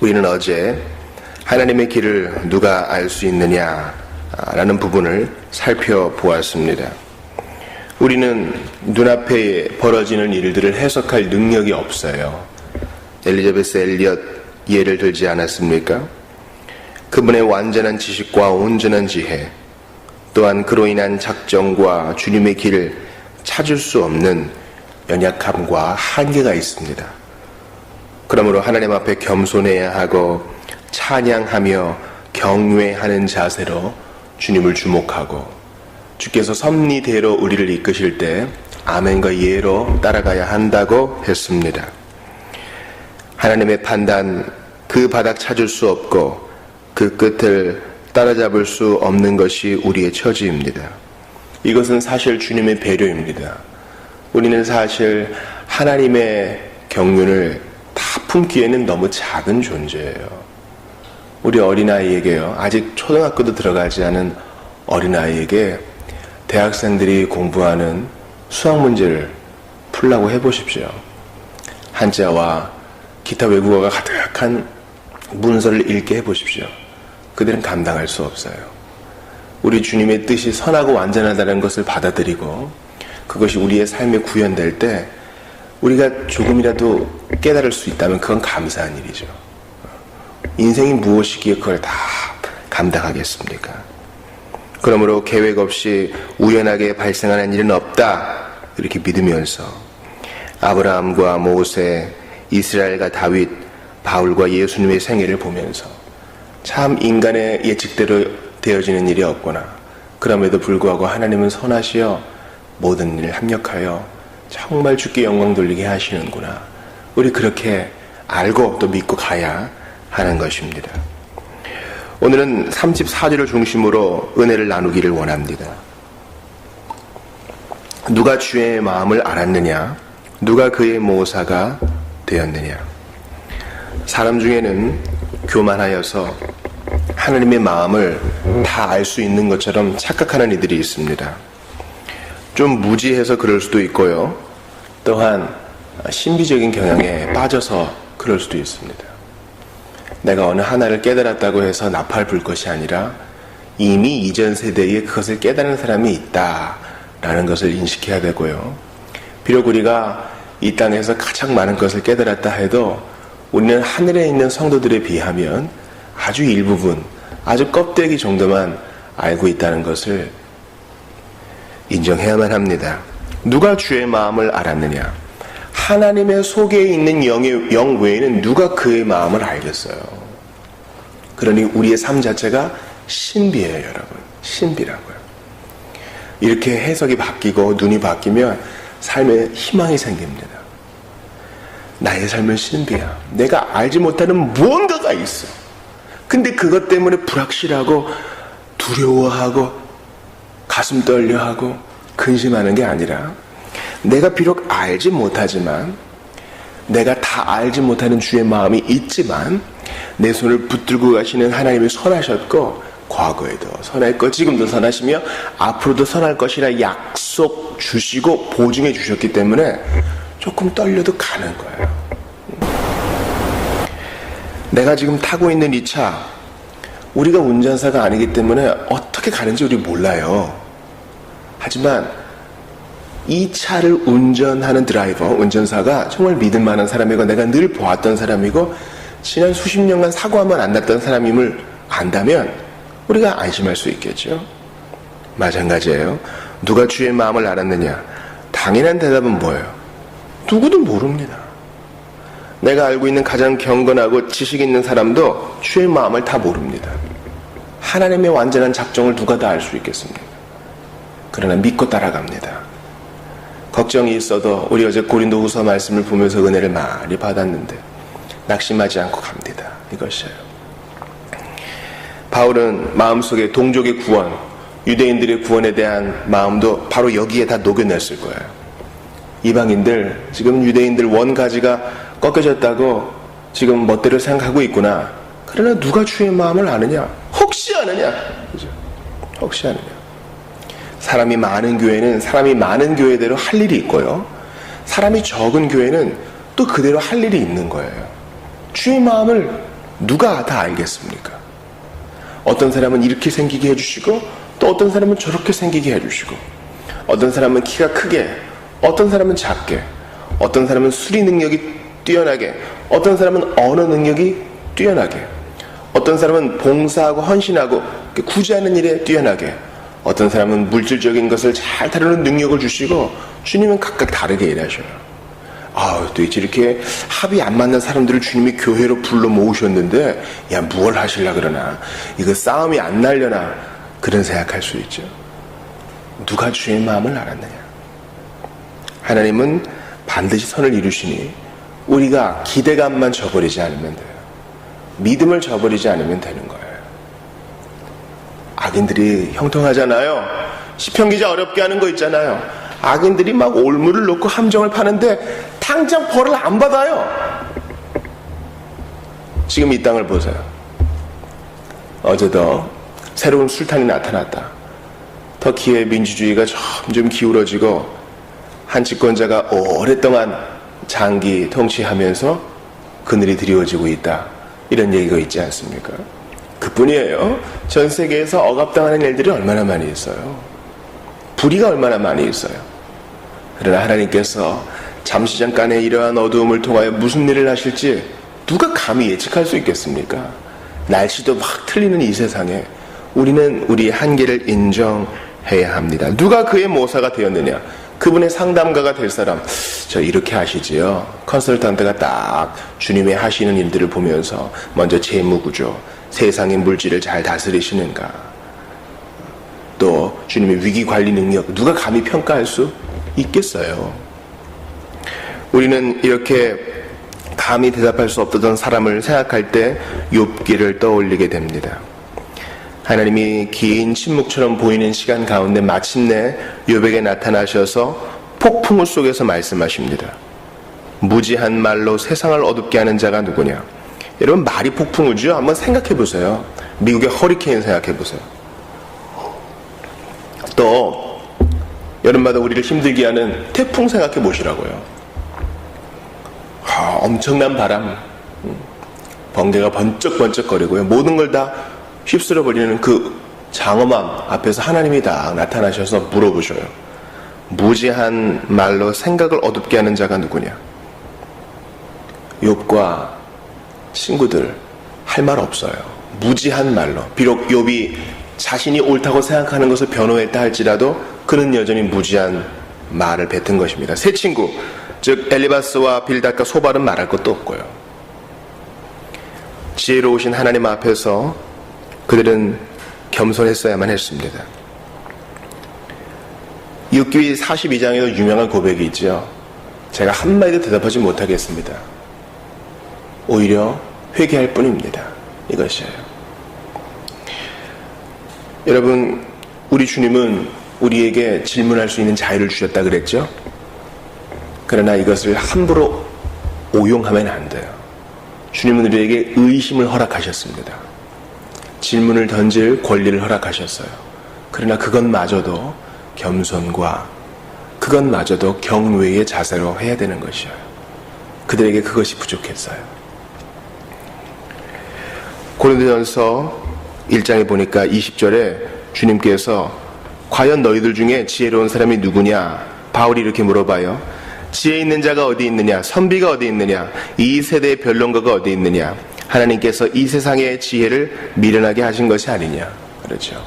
우리는 어제 하나님의 길을 누가 알 수 있느냐라는 부분을 살펴보았습니다. 우리는 눈앞에 벌어지는 일들을 해석할 능력이 없어요. 엘리자베스 엘리엇 예를 들지 않았습니까? 그분의 완전한 지식과 온전한 지혜, 또한 그로 인한 작정과 주님의 길을 찾을 수 없는 연약함과 한계가 있습니다. 그러므로 하나님 앞에 겸손해야 하고 찬양하며 경외하는 자세로 주님을 주목하고 주께서 섭리대로 우리를 이끄실 때 아멘과 예로 따라가야 한다고 했습니다. 하나님의 판단, 그 바닥 찾을 수 없고 그 끝을 따라잡을 수 없는 것이 우리의 처지입니다. 이것은 사실 주님의 배려입니다. 우리는 사실 하나님의 경륜을 다 품기에는 너무 작은 존재예요. 우리 어린아이에게요, 아직 초등학교도 들어가지 않은 어린아이에게 대학생들이 공부하는 수학 문제를 풀라고 해보십시오. 한자와 기타 외국어가 가득한 문서를 읽게 해보십시오. 그들은 감당할 수 없어요. 우리 주님의 뜻이 선하고 완전하다는 것을 받아들이고 그것이 우리의 삶에 구현될 때 우리가 조금이라도 깨달을 수 있다면 그건 감사한 일이죠. 인생이 무엇이기에 그걸 다 감당하겠습니까? 그러므로 계획 없이 우연하게 발생하는 일은 없다, 이렇게 믿으면서 아브라함과 모세, 이스라엘과 다윗, 바울과 예수님의 생애를 보면서 참 인간의 예측대로 되어지는 일이 없구나, 그럼에도 불구하고 하나님은 선하시어 모든 일을 합력하여 정말 주께 영광 돌리게 하시는구나, 우리 그렇게 알고 또 믿고 가야 하는 것입니다. 오늘은 34절을 중심으로 은혜를 나누기를 원합니다. 누가 주의 마음을 알았느냐? 누가 그의 모사가 되었느냐? 사람 중에는 교만하여서 하나님의 마음을 다 알 수 있는 것처럼 착각하는 이들이 있습니다. 좀 무지해서 그럴 수도 있고요. 또한 신비적인 경향에 빠져서 그럴 수도 있습니다. 내가 어느 하나를 깨달았다고 해서 나팔 불 것이 아니라 이미 이전 세대에 그것을 깨달은 사람이 있다라는 것을 인식해야 되고요. 비록 우리가 이 땅에서 가장 많은 것을 깨달았다 해도 우리는 하늘에 있는 성도들에 비하면 아주 일부분, 아주 껍데기 정도만 알고 있다는 것을 인정해야만 합니다. 누가 주의 마음을 알았느냐? 하나님의 속에 있는 영 외에는 누가 그의 마음을 알겠어요? 그러니 우리의 삶 자체가 신비예요, 여러분. 신비라고요. 이렇게 해석이 바뀌고 눈이 바뀌면 삶에 희망이 생깁니다. 나의 삶은 신비야. 내가 알지 못하는 무언가가 있어. 근데 그것 때문에 불확실하고 두려워하고 가슴 떨려하고 근심하는 게 아니라 내가 비록 알지 못하지만, 내가 다 알지 못하는 주의 마음이 있지만 내 손을 붙들고 가시는 하나님이 선하셨고 과거에도 선했고 지금도 선하시며 앞으로도 선할 것이라 약속 주시고 보증해 주셨기 때문에 조금 떨려도 가는 거예요. 내가 지금 타고 있는 이 차, 우리가 운전사가 아니기 때문에 어떻게 가는지 우리 몰라요. 하지만 이 차를 운전하는 드라이버, 운전사가 정말 믿을 만한 사람이고 내가 늘 보았던 사람이고 지난 수십 년간 사고 한 번 안 났던 사람임을 안다면 우리가 안심할 수 있겠죠. 마찬가지예요. 누가 주의 마음을 알았느냐? 당연한 대답은 뭐예요? 누구도 모릅니다. 내가 알고 있는 가장 경건하고 지식 있는 사람도 주의 마음을 다 모릅니다. 하나님의 완전한 작정을 누가 다 알 수 있겠습니까? 그러나 믿고 따라갑니다. 걱정이 있어도 우리 어제 고린도후서 말씀을 보면서 은혜를 많이 받았는데 낙심하지 않고 갑니다. 이것이에요. 바울은 마음속에 동족의 구원, 유대인들의 구원에 대한 마음도 바로 여기에 다 녹여냈을 거예요. 이방인들, 지금 유대인들 원가지가 꺾여졌다고 지금 멋대로 생각하고 있구나. 그러나 누가 주의 마음을 아느냐? 혹시 아느냐? 그죠? 혹시 아느냐? 사람이 많은 교회는 사람이 많은 교회대로 할 일이 있고요. 사람이 적은 교회는 또 그대로 할 일이 있는 거예요. 주의 마음을 누가 다 알겠습니까? 어떤 사람은 이렇게 생기게 해주시고 또 어떤 사람은 저렇게 생기게 해주시고 어떤 사람은 키가 크게 어떤 사람은 작게 어떤 사람은 수리 능력이 뛰어나게 어떤 사람은 언어 능력이 뛰어나게 어떤 사람은 봉사하고 헌신하고 구제하는 일에 뛰어나게 어떤 사람은 물질적인 것을 잘 다루는 능력을 주시고 주님은 각각 다르게 일하셔요. 도대체 이렇게 합이 안 맞는 사람들을 주님이 교회로 불러 모으셨는데 야 뭘 하시려 그러나 이거 싸움이 안 날려나 그런 생각할 수 있죠. 누가 주의 마음을 알았느냐. 하나님은 반드시 선을 이루시니 우리가 기대감만 저버리지 않으면 돼요. 믿음을 저버리지 않으면 되는 거예요. 악인들이 형통하잖아요. 시편 기자 어렵게 하는 거 있잖아요. 악인들이 막 올무를 놓고 함정을 파는데 당장 벌을 안 받아요. 지금 이 땅을 보세요. 어제도 새로운 술탄이 나타났다. 터키의 민주주의가 점점 기울어지고 한 집권자가 오랫동안 장기 통치하면서 그늘이 드리워지고 있다. 이런 얘기가 있지 않습니까? 그뿐이에요. 전 세계에서 억압당하는 일들이 얼마나 많이 있어요. 불의가 얼마나 많이 있어요. 그러나 하나님께서 잠시 잠깐의 이러한 어두움을 통하여 무슨 일을 하실지 누가 감히 예측할 수 있겠습니까? 날씨도 막 틀리는 이 세상에 우리는 우리의 한계를 인정해야 합니다. 누가 그의 모사가 되었느냐? 그분의 상담가가 될 사람. 저 이렇게 하시지요. 컨설턴트가 딱 주님의 하시는 일들을 보면서 먼저 재무구조, 세상의 물질을 잘 다스리시는가, 또 주님의 위기관리 능력, 누가 감히 평가할 수 있겠어요? 우리는 이렇게 감히 대답할 수 없던 사람을 생각할 때 욥기를 떠올리게 됩니다. 하나님이 긴 침묵처럼 보이는 시간 가운데 마침내 욥에게 나타나셔서 폭풍우 속에서 말씀하십니다. 무지한 말로 세상을 어둡게 하는 자가 누구냐? 여러분, 말이 폭풍우죠? 한번 생각해 보세요. 미국의 허리케인 생각해 보세요. 또 여름마다 우리를 힘들게 하는 태풍 생각해 보시라고요. 엄청난 바람, 번개가 번쩍번쩍거리고요. 모든 걸 다 휩쓸어 버리는 그 장엄함 앞에서 하나님이 다 나타나셔서 물어보셔요. 무지한 말로 생각을 어둡게 하는 자가 누구냐? 욥과 친구들 할 말 없어요. 무지한 말로. 비록 욥이 자신이 옳다고 생각하는 것을 변호했다 할지라도 그는 여전히 무지한 말을 뱉은 것입니다. 세 친구, 즉 엘리바스와 빌닷과 소발은 말할 것도 없고요. 지혜로우신 하나님 앞에서 그들은 겸손했어야만 했습니다. 욥기 42장에도 유명한 고백이 있죠. 제가 한마디도 대답하지 못하겠습니다. 오히려 회개할 뿐입니다. 이것이에요. 여러분, 우리 주님은 우리에게 질문할 수 있는 자유를 주셨다 그랬죠? 그러나 이것을 함부로 오용하면 안 돼요. 주님은 우리에게 의심을 허락하셨습니다. 질문을 던질 권리를 허락하셨어요. 그러나 그것마저도 겸손과 그것마저도 경외의 자세로 해야 되는 것이에요. 그들에게 그것이 부족했어요. 고린도전서 1장에 보니까 20절에 주님께서 과연 너희들 중에 지혜로운 사람이 누구냐? 바울이 이렇게 물어봐요. 지혜 있는 자가 어디 있느냐? 선비가 어디 있느냐? 이 세대의 변론가가 어디 있느냐? 하나님께서 이 세상의 지혜를 미련하게 하신 것이 아니냐? 그렇죠.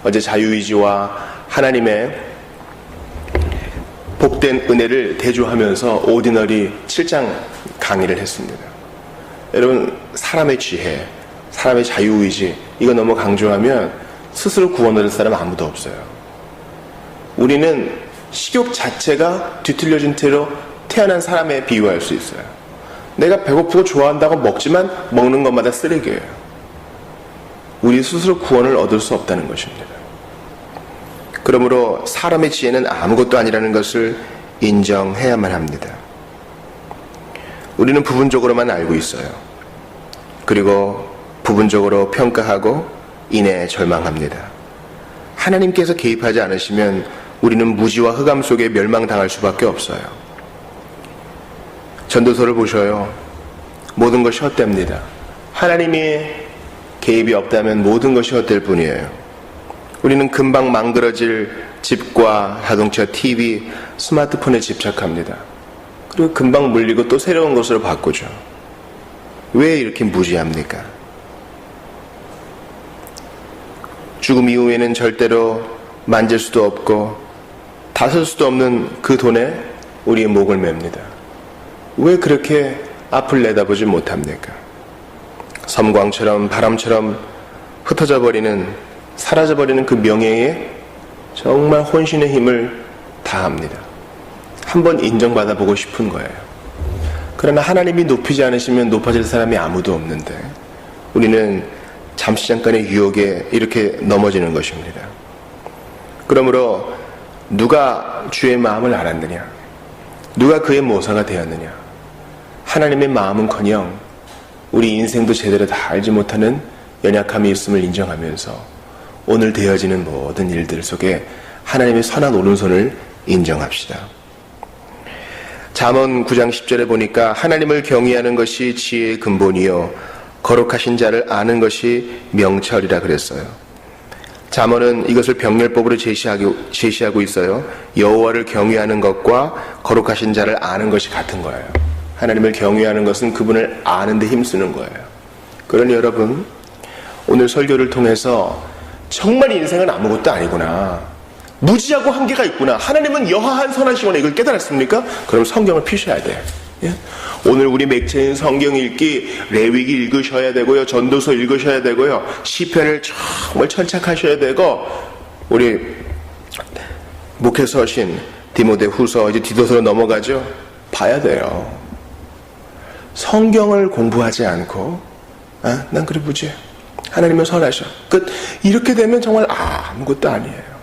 어제 자유의지와 하나님의 복된 은혜를 대조하면서 오디너리 7장 강의를 했습니다. 여러분, 사람의 지혜, 사람의 자유의지, 이거 너무 강조하면 스스로 구원 얻을 사람 아무도 없어요. 우리는 식욕 자체가 뒤틀려진 채로 태어난 사람에 비유할 수 있어요. 내가 배고프고 좋아한다고 먹지만 먹는 것마다 쓰레기예요. 우리 스스로 구원을 얻을 수 없다는 것입니다. 그러므로 사람의 지혜는 아무것도 아니라는 것을 인정해야만 합니다. 우리는 부분적으로만 알고 있어요. 그리고 부분적으로 평가하고 이내 절망합니다. 하나님께서 개입하지 않으시면 우리는 무지와 흑암 속에 멸망당할 수밖에 없어요. 전도서를 보셔요. 모든 것이 헛됩니다. 하나님의 개입이 없다면 모든 것이 헛될 뿐이에요. 우리는 금방 망그러질 집과 자동차, TV, 스마트폰에 집착합니다. 그리고 금방 물리고 또 새로운 것으로 바꾸죠. 왜 이렇게 무지합니까? 죽음 이후에는 절대로 만질 수도 없고 다쓸 수도 없는 그 돈에 우리의 목을 맵니다. 왜 그렇게 앞을 내다보지 못합니까? 섬광처럼 바람처럼 흩어져 버리는, 사라져 버리는 그 명예에 정말 혼신의 힘을 다합니다. 한번 인정받아 보고 싶은 거예요. 그러나 하나님이 높이지 않으시면 높아질 사람이 아무도 없는데 우리는 잠시 잠깐의 유혹에 이렇게 넘어지는 것입니다. 그러므로 누가 주의 마음을 알았느냐? 누가 그의 모사가 되었느냐? 하나님의 마음은커녕 우리 인생도 제대로 다 알지 못하는 연약함이 있음을 인정하면서 오늘 되어지는 모든 일들 속에 하나님의 선한 오른손을 인정합시다. 잠언 9장 10절에 보니까 하나님을 경외하는 것이 지혜의 근본이요 거룩하신 자를 아는 것이 명철이라 그랬어요. 잠언은 이것을 병렬법으로 제시하고 있어요. 여호와를 경외하는 것과 거룩하신 자를 아는 것이 같은 거예요. 하나님을 경외하는 것은 그분을 아는 데 힘쓰는 거예요. 그러니 여러분, 오늘 설교를 통해서 정말 인생은 아무것도 아니구나, 무지하고 한계가 있구나, 하나님은 여하한 선하시구나, 이걸 깨달았습니까? 그럼 성경을 피셔야 돼요. 예? 오늘 우리 맥체인 성경 읽기, 레위기 읽으셔야 되고요, 전도서 읽으셔야 되고요, 시편을 정말 천착하셔야 되고, 우리 목회서신 디모데후서, 이제 디도서로 넘어가죠. 봐야 돼요. 성경을 공부하지 않고 난 그래 보지, 하나님은 선하셔, 끝. 이렇게 되면 정말 아무것도 아니에요.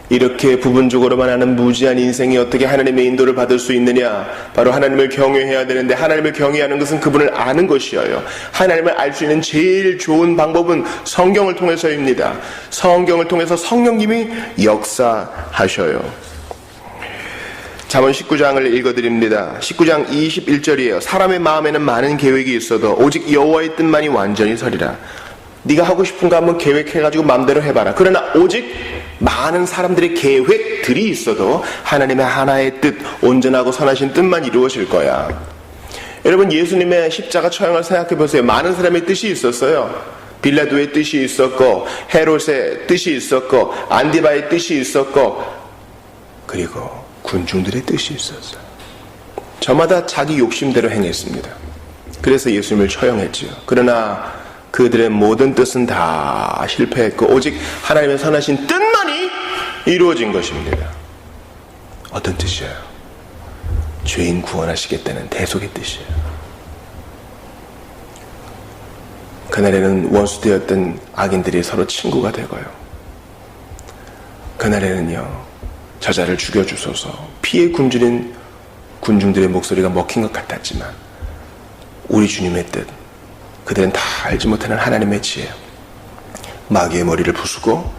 이렇게 부분적으로만 하는 무지한 인생이 어떻게 하나님의 인도를 받을 수 있느냐? 바로 하나님을 경외해야 되는데, 하나님을 경외하는 것은 그분을 아는 것이어요. 하나님을 알 수 있는 제일 좋은 방법은 성경을 통해서입니다. 성경을 통해서 성령님이 역사하셔요. 잠언 19장을 읽어드립니다. 19장 21절이에요. 사람의 마음에는 많은 계획이 있어도 오직 여호와의 뜻만이 완전히 서리라. 네가 하고 싶은 거 한번 계획해가지고 마음대로 해봐라. 그러나 오직 많은 사람들의 계획들이 있어도 하나님의 하나의 뜻, 온전하고 선하신 뜻만 이루어질 거야. 여러분, 예수님의 십자가 처형을 생각해 보세요. 많은 사람의 뜻이 있었어요. 빌라도의 뜻이 있었고, 헤롯의 뜻이 있었고, 안디바의 뜻이 있었고, 그리고 군중들의 뜻이 있었어요. 저마다 자기 욕심대로 행했습니다. 그래서 예수님을 처형했지요. 그러나 그들의 모든 뜻은 다 실패했고 오직 하나님의 선하신 뜻만이 이루어진 것입니다. 어떤 뜻이에요? 죄인 구원하시겠다는 대속의 뜻이에요. 그날에는 원수되었던 악인들이 서로 친구가 되고요. 그날에는요, 저자를 죽여주소서, 피에 굶주린 군중들의 목소리가 먹힌 것 같았지만 우리 주님의 뜻, 그들은 다 알지 못하는 하나님의 지혜, 마귀의 머리를 부수고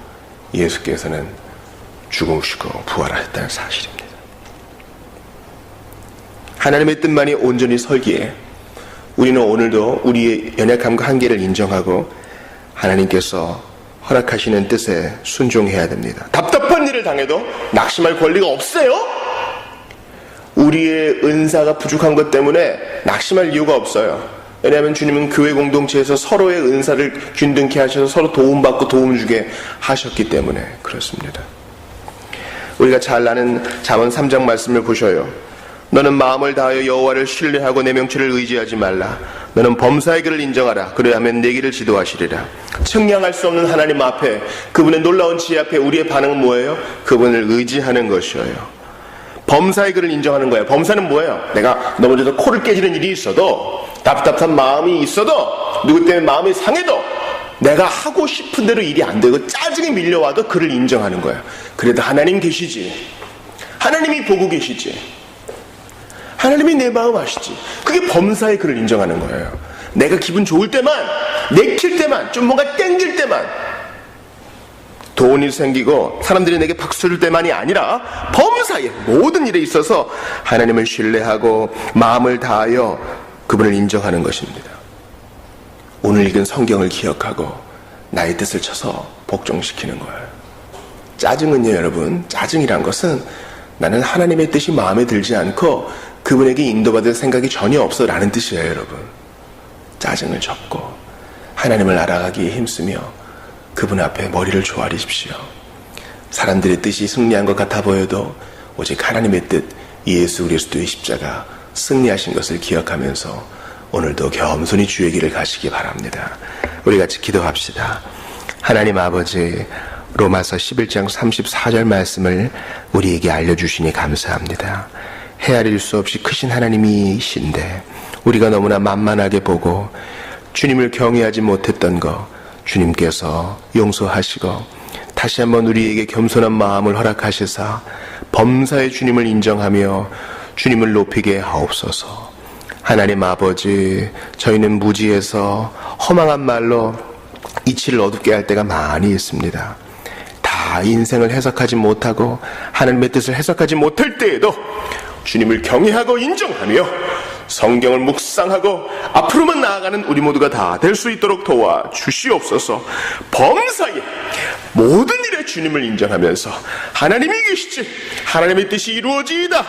예수께서는 죽으시고 부활하셨다는 사실입니다. 하나님의 뜻만이 온전히 설기에 우리는 오늘도 우리의 연약함과 한계를 인정하고 하나님께서 허락하시는 뜻에 순종해야 됩니다. 답답한 일을 당해도 낙심할 권리가 없어요. 우리의 은사가 부족한 것 때문에 낙심할 이유가 없어요. 왜냐하면 주님은 교회 공동체에서 서로의 은사를 균등케 하셔서 서로 도움받고 도움 주게 하셨기 때문에 그렇습니다. 우리가 잘 아는 잠언 3장 말씀을 보셔요. 너는 마음을 다하여 여호와를 신뢰하고 내 명철을 의지하지 말라. 너는 범사의 길을 인정하라. 그래야면 내 길을 지도하시리라. 측량할 수 없는 하나님 앞에, 그분의 놀라운 지혜 앞에 우리의 반응은 뭐예요? 그분을 의지하는 것이에요. 범사의 길을 인정하는 거예요. 범사는 뭐예요? 내가 넘어져서 코를 깨지는 일이 있어도, 답답한 마음이 있어도, 누구 때문에 마음이 상해도 내가 하고 싶은 대로 일이 안 되고 짜증이 밀려와도 그를 인정하는 거예요. 그래도 하나님 계시지, 하나님이 보고 계시지, 하나님이 내 마음 아시지. 그게 범사의 그를 인정하는 거예요. 내가 기분 좋을 때만, 내킬 때만, 좀 뭔가 땡길 때만, 돈이 생기고 사람들이 내게 박수 줄 때만이 아니라 범사의 모든 일에 있어서 하나님을 신뢰하고 마음을 다하여 그분을 인정하는 것입니다. 오늘 읽은 성경을 기억하고 나의 뜻을 쳐서 복종시키는 거예요. 짜증은요, 여러분, 짜증이란 것은 나는 하나님의 뜻이 마음에 들지 않고 그분에게 인도받을 생각이 전혀 없어 라는 뜻이에요, 여러분. 짜증을 접고 하나님을 알아가기에 힘쓰며 그분 앞에 머리를 조아리십시오. 사람들의 뜻이 승리한 것 같아 보여도 오직 하나님의 뜻, 예수 그리스도의 십자가 승리하신 것을 기억하면서 오늘도 겸손히 주의 길을 가시기 바랍니다. 우리 같이 기도합시다. 하나님 아버지, 로마서 11장 34절 말씀을 우리에게 알려주시니 감사합니다. 헤아릴 수 없이 크신 하나님이신데 우리가 너무나 만만하게 보고 주님을 경외하지 못했던 것 주님께서 용서하시고 다시 한번 우리에게 겸손한 마음을 허락하시사 범사의 주님을 인정하며 주님을 높이게 하옵소서. 하나님 아버지, 저희는 무지해서 허망한 말로 이치를 어둡게 할 때가 많이 있습니다. 다 인생을 해석하지 못하고 하나님의 뜻을 해석하지 못할 때에도 주님을 경외하고 인정하며 성경을 묵상하고 앞으로만 나아가는 우리 모두가 다 될 수 있도록 도와주시옵소서. 범사에 모든 일에 주님을 인정하면서 하나님이 계시지 하나님의 뜻이 이루어지이다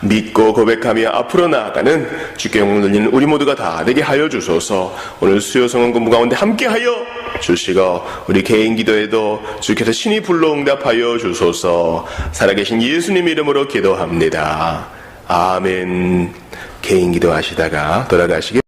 믿고 고백하며 앞으로 나아가는 주께 영광 돌리는 우리 모두가 다 되게 하여 주소서. 오늘 수요성원 공부 가운데 함께하여 주시고 우리 개인 기도에도 주께서 신이 불러 응답하여 주소서. 살아계신 예수님 이름으로 기도합니다. 아멘. 개인 기도하시다가 돌아가시기